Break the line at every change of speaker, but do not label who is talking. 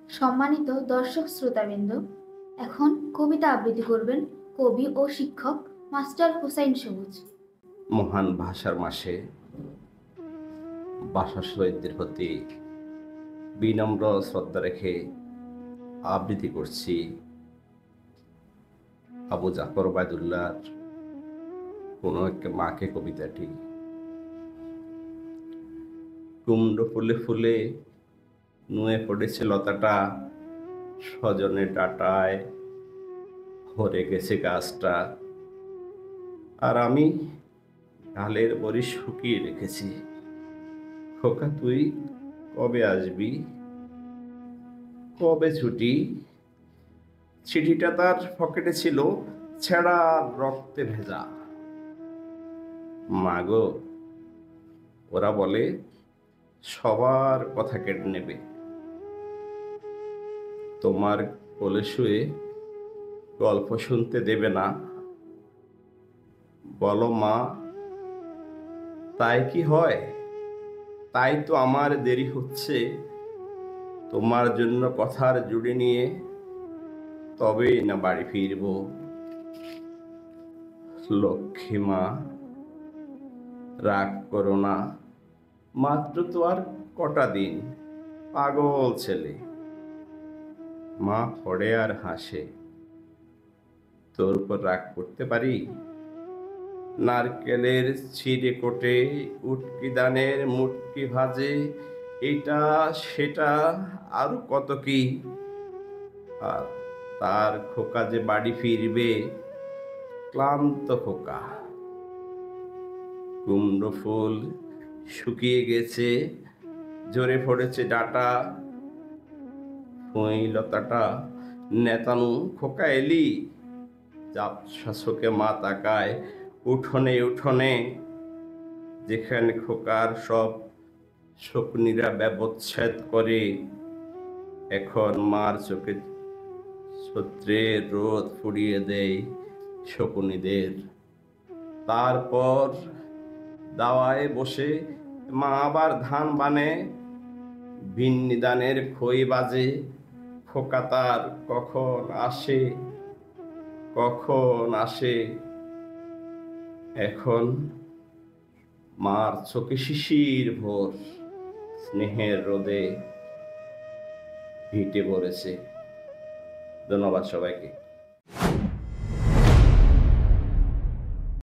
সম্মানিত দর্শক শ্রোতাবৃন্দ, এখন কবিতা আবৃত্তি করবেন কবি ও শিক্ষক মাস্টার হোসাইন সবুজ।
মহান ভাষার মাসে ভাষা শহীদদের প্রতি বিনম্র শ্রদ্ধা রেখে আবৃত্তি করছি আবু জাফর ওবায়দুল্লাহর কোনো এক মাকে কবিতাটি। কুমড়ো ফুলে ফুলে নুয়ে পড়েছে লতাটা, স্বজনের ডাঁটায় ভরে গেছে গাছটা, আর আমি ঢালের বড়ি শুকিয়ে রেখেছি। খোকা তুই কবে আসবি, কবে ছুটি? চিঠিটা তার পকেটে ছিল, ছেঁড়া রক্তে ভেজা। মাগো, ওরা বলে সবার কথা কেটে নেবে, তোমার কোলে শুয়ে গল্প শুনতে দেবে না। বলো মা, তাই কি হয়? তাই তো আমার দেরি হচ্ছে, তোমার জন্য কথার জুড়ে নিয়ে তবেই না বাড়ি ফিরব। লক্ষ্মী মা, রাগ করো না, মাত্র তো আর কটা দিন। পাগল ছেলে। মা পড়ে আর হাসে। তোর উপর রাগ করতে পারি? নারকেলের ছিঁড়ে কোটে, উটকি দানের মুটকি ভাজে, এটা সেটা আরো কত কি। আর তার খোকা যে বাড়ি ফিরবে, ক্লান্ত খোকা। কুমড়ো ফুল শুকিয়ে গেছে, ঝরে পড়েছে ডাঁটা, ফুঁই লতাটা নেতানো। খোকা এলি? ঝাপসা চোখে মা তাকায় উঠোনে উঠোনে, যেখানে খোকার সব শকুনিরা ব্যবচ্ছেদ করে। এখন মার চোখে ছত্রের রোদ ফুরিয়ে দেয় শকুনিদের। তারপর দাওয়ায় বসে মা আবার ধান বানে, ভিন্নি ধানের খই বাজে। খোকা তার কখন আসে, কখন আসে? এখন মার চোখে শিশির ভোর, স্নেহের রোদে ভিটে পড়েছে। ধন্যবাদ সবাইকে।